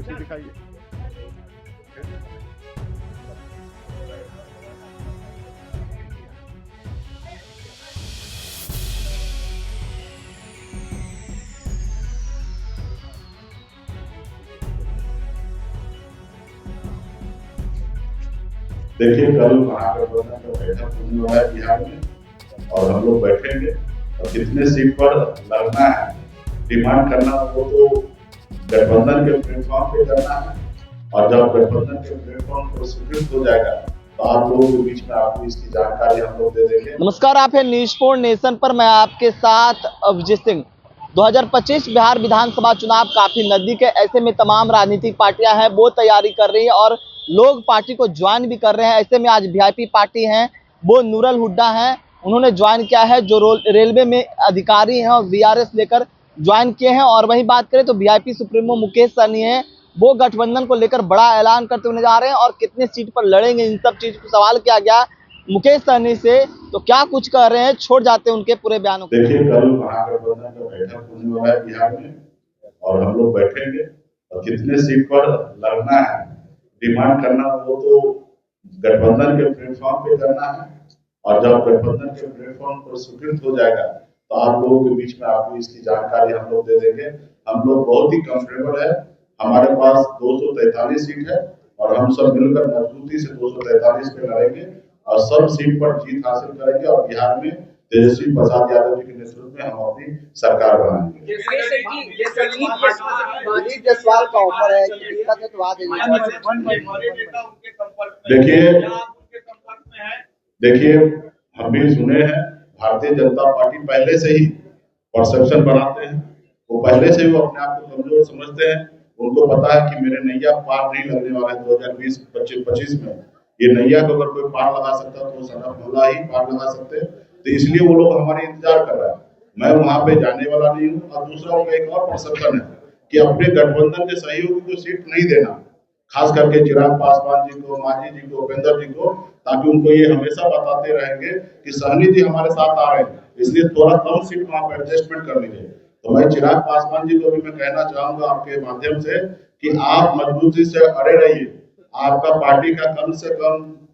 कुर्सी दिखाइए। देखिए, कल महागठबंधन का बैठक होने वाला है बिहार में और हम लोग बैठेंगे और कितने सीट पर लड़ना है, डिमांड करना वो तो गठबंधन के प्लेटफॉर्म पे करना है। और जब गठबंधन के प्लेटफॉर्म पर स्वीकृत हो जाएगा तो आप लोगों के बीच में आपको इसकी जानकारी हम लोग दे देंगे। नमस्कार, आप है न्यूज़ 4 नेशन पर। मैं आपके साथ अभिजीत सिंह। 2025 बिहार विधानसभा चुनाव काफी नजदीक है। ऐसे में तमाम राजनीतिक पार्टियां हैं वो तैयारी कर रही हैं और लोग पार्टी को ज्वाइन भी कर रहे हैं। ऐसे में आज वीआईपी पार्टी हैं वो नूरल हुड्डा हैं, उन्होंने ज्वाइन किया है, जो रेलवे में अधिकारी हैं और वीआरएस लेकर ज्वाइन किए हैं। और वहीं बात करें तो वीआईपी सुप्रीमो मुकेश सहनी है, वो गठबंधन को लेकर बड़ा ऐलान करते हुए नजर आ रहे हैं और कितने सीट पर लड़ेंगे इन सब चीज को सवाल किया गया मुकेश सहनी से, तो क्या कुछ कह रहे हैं, छोड़ जाते हैं उनके पूरे बयानों को। देखिए, कल महागठबंधन का बैठक होने वाला है बिहार में और हम लोग बैठेंगे और कितने सीट पर लड़ना है, डिमांड करना वो तो गठबंधन के प्लेटफॉर्म पे करना है। और जब गठबंधन के प्लेटफॉर्म पर स्वीकृत हो जाएगा तो आप लोगों के बीच में आपको इसकी जानकारी हम लोग दे देंगे। हम लोग बहुत ही कंफर्टेबल है, हमारे पास 243 सीट है और हम सब मिलकर मजबूती से 243 पे लड़ेंगे और सब सीट पर जीत हासिल करेंगे और बिहार में तेजस्वी प्रसाद यादव जी के नेतृत्व में हम अपनी सरकार बनाएंगे। देखिए, हम भी सुने हैं, भारतीय जनता पार्टी पहले से ही परसेप्शन बनाते हैं, वो पहले से ही वो अपने आप को कमजोर समझते हैं। उनको पता है कि मेरे नैया पार नहीं लगने वाला है 2020-25 में। ये नैया को अगर कोई पार लगा सकता तो सनफ मोल्ला ही पार लगा सकते हैं, तो इसलिए वो लोग हमारे इंतजार कर रहा है। मैं वहां पे जाने वाला नहीं हूँ। और दूसरा उनका एक और परसेप्शन है कि अपने गठबंधन के सहयोगी को सीट नहीं देना, खास करके चिराग पासवान जी को, मांझी जी को, उपेंद्र जी को, ताकि उनको ये हमेशा बताते रहेंगे कि सहनी जी हमारे साथ आ रहे हैं, इसलिए थोड़ा कम सीट वहां पर एडजस्टमेंट कर लीजिए। तो मैं चिराग पासवान जी को भी मैं कहना चाहूंगा आपके माध्यम से कि आप मजबूती से अड़े रहिए। आपका पार्टी का कम से कम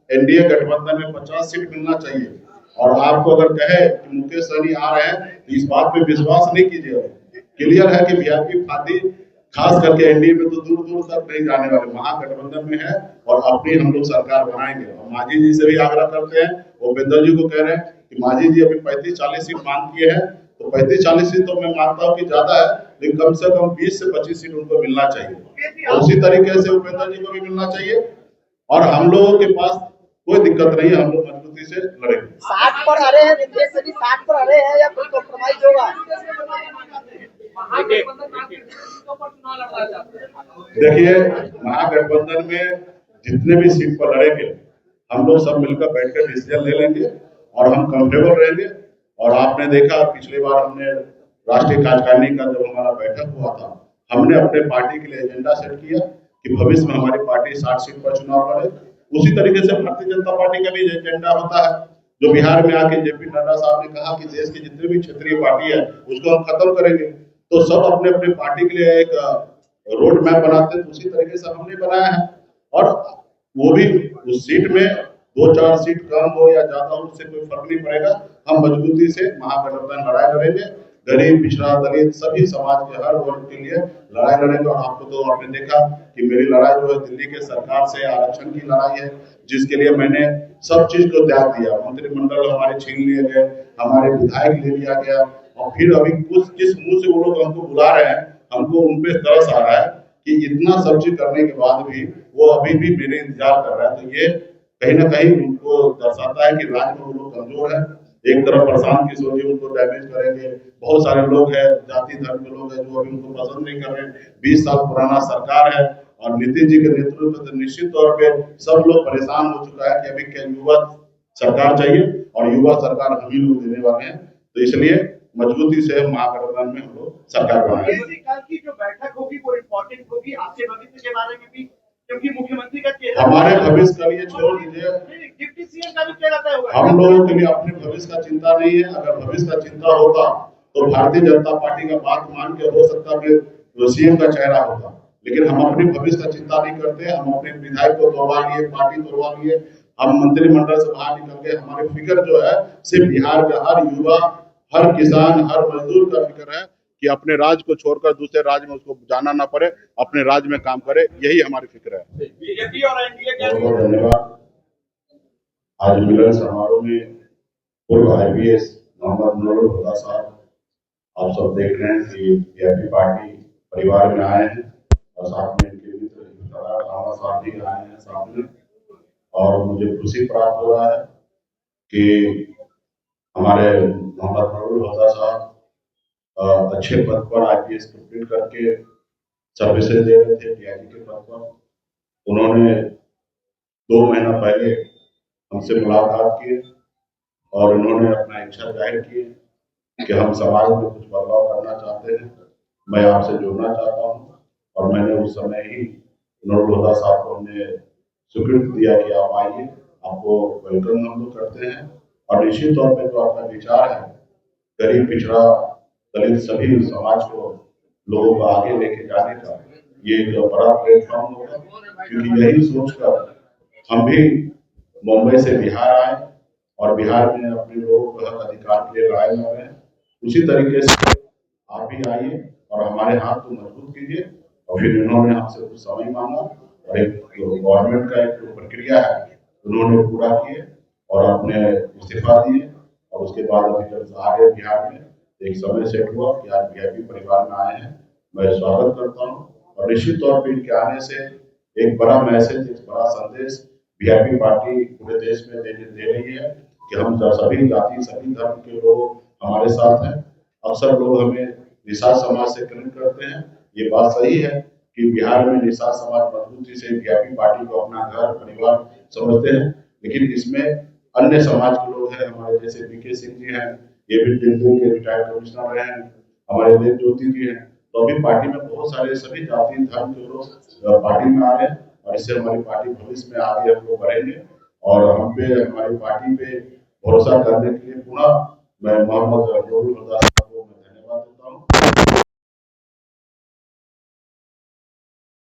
एनडीए गठबंधन में 50 सीट मिलना चाहिए। और आपको अगर कहे कि मुकेश सहनी आ रहे हैं तो इस बात पे विश्वास नहीं कीजिए। क्लियर है कि वीआईपी पार्टी खास करके एनडीए में तो दूर दूर तक नहीं जाने वाले, महागठबंधन में है और अपनी हम लोग सरकार बनाएंगे। और मांझी जी से भी आग्रह करते हैं, उपेंद्र जी को कह रहे हैं कि मांझी जी अभी 35-40 सीट मांग किए हैं, तो 35-40 सीट तो मैं मानता हूँ कि ज्यादा है, लेकिन कम से कम 20 से 25 सीट उनको मिलना चाहिए। और उसी तरीके से उपेंद्र जी को भी मिलना चाहिए और हम लोगों के पास कोई दिक्कत नहीं है, हम लोग मजबूती से लड़ेंगे। 60 पर अरे हैं, 60 पर अरे हैं या कोई कॉम्प्रोमाइज होगा? देखिए, महागठबंधन में जितने भी सीट पर लड़ेंगे हम लोग सब मिलकर बैठकर डिसीजन ले लेंगे और हम कंफर्टेबल रहेंगे। और आपने देखा पिछली बार हमने राष्ट्रीय कार्यकारिणी का जब हमारा बैठक हुआ था, हमने अपने पार्टी के लिए एजेंडा सेट किया कि भविष्य में हमारी पार्टी 60 सीट पर चुनाव लड़े। उसी तरीके से भारतीय जनता पार्टी का भी एजेंडा होता है, जो बिहार में आके जेपी नड्डा साहब ने कहा कि देश की जितने भी क्षेत्रीय पार्टी है उसको हम खत्म करेंगे। तो सब अपने अपने पार्टी के लिए एक रोड मैप बनाते हैं, उसी तरीके से हमने बनाया है। और वो भी उस सीट में 2-4 सीट कम हो या ज्यादा हो उससे कोई फर्क नहीं पड़ेगा। हम मजबूती से महागठबंधन लड़ाई लड़ेंगे, गरीब, पिछड़ा, दलित सभी समाज के हर वर्ग के लिए लड़ाई लड़ेंगे। और आपको तो आपने देखा कि मेरी लड़ाई जो है दिल्ली के सरकार से आरक्षण की लड़ाई है, जिसके लिए मैंने सब चीज को त्याग दिया। मंत्रिमंडल हमारे छीन लिए गए, हमारे विधायक ले लिया गया और फिर अभी कुछ किस मुंह से वो लोग हमको बुला रहे हैं, हमको उनपे तरस आ रहा है कि इतना सब चीज करने के बाद भी वो अभी भी मेरे इंतजार कर रहा है। तो ये कहीं ना कहीं उनको दर्शाता है कि राज्य में वो लोग कमजोर है। एक तरफ प्रशांत किशोर जी उनको डैमेज करेंगे, बहुत सारे लोग हैं, जाति धर्म के लोग हैं जो अभी उनको पसंद नहीं कर रहे। 20 साल पुराना सरकार है और नीतीश जी के नेतृत्व से निश्चित तौर पे सब लोग परेशान हो चुका है कि अभी क्या युवा सरकार चाहिए और युवा सरकार हम ही लोग देने वाले हैं। तो इसलिए मजबूती से महागठबंधन में हम लोग सरकार बनाएंगे। की जो बैठक होगी वो इम्पोर्टेंट होगी आपके भविष्य के बारे में भी, क्योंकि मुख्यमंत्री का चेहरा हमारे भविष्य का लिए छोड़ दीजिए, डिप्टी सीएम का भी चेहरा तय होगा। हम लोगों के लिए अपने भविष्य का चिंता नहीं है। अगर भविष्य का चिंता होता तो भारतीय जनता पार्टी का बात मान के हो सकता है सीएम का चेहरा होता, लेकिन हम अपने भविष्य का चिंता नहीं करते। हम अपने विधायक को तोड़वा लिए, पार्टी तोड़वा लिए, हम मंत्रिमंडल से बाहर निकल के हमारी फिक्र जो है सिर्फ बिहार का हर युवा, हर किसान, हर मजदूर का फिक्र है कि अपने राज्य को छोड़कर दूसरे राज्य में उसको जाना ना पड़े, अपने राज्य में काम करे, यही हमारी फिक्र है। बीजेपी और एनडीए के बहुत बहुत धन्यवाद। आज मिलन समारोह में पूर्व IPS मोहम्मद नूरुल हुदा साहब, आप सब देख रहे हैं कि वीआईपी पार्टी परिवार में आए हैं और साथ में इनके मित्र राणा साहब भी आए हैं साथ में, और मुझे खुशी प्राप्त हो रहा है कि हमारे मोहम्मद नूरुल हुदा साहब अच्छे पद पर IPS कंप्लीट करके सर्विसेज दे रहे थे DIG के पद पर। उन्होंने 2 महीना पहले हमसे मुलाकात की और उन्होंने अपना इच्छा जाहिर की कि हम समाज में कुछ बदलाव करना चाहते हैं, मैं आपसे जुड़ना चाहता हूं। और मैंने उस समय ही नूरुल हुदा साहब को हमने स्वीकृति दिया कि आप आइए, आपको वेलकम हम लोग करते हैं। और निश्चित तौर पर जो आपका विचार है गरीब, पिछड़ा, दलित सभी समाज को, लोगों को आगे लेके जाने का, ये एक बड़ा प्लेटफॉर्म होगा, क्योंकि यही सोचकर हम भी मुंबई से बिहार आए और बिहार में अपने लोगों को हक अधिकार के लिए लड़ाई लड़ रहे हैं। उसी तरीके से आप भी आइए और हमारे हाथ को मजबूत कीजिए। और फिर इन्होंने हमसे कुछ समय मांगा और एक गवर्नमेंट का एक प्रक्रिया है उन्होंने पूरा किए और अपने इस्तीफा दिए। और उसके बाद अभी जब आ गए बिहार में, एक समय सेट हुआ कि आज वीआईपी परिवार में आए हैं। मैं स्वागत करता हूँ और निश्चित तौर पर इनके आने से एक बड़ा मैसेज, एक बड़ा संदेश वीआईपी पार्टी पूरे देश में दे रही है कि हम सभी जाति, सभी धर्म के लोग हमारे साथ हैं। अक्सर लोग हमें निषाद समाज से कनेक्ट करते हैं, ये बात सही है कि बिहार में निषाद समाज मजबूती से वीआईपी पार्टी को अपना घर परिवार समझते हैं, लेकिन इसमें अन्य समाज के लोग हैं, हमारे जैसे BK सिंह जी हैं, ये भी दिल्ली के रिटायर्ड कमिश्नर रहे हैं, हमारे देव ज्योति जी हैं। तो अभी पार्टी में बहुत सारे सभी जाति धर्म के लोग पार्टी में आ रहे हैं और इससे हमारी पार्टी भविष्य में आगे हम लोग बढ़ेंगे। और हम पे, हमारी पार्टी पे भरोसा करने के लिए पुनः मैं मोहम्मद नूरुल हुदा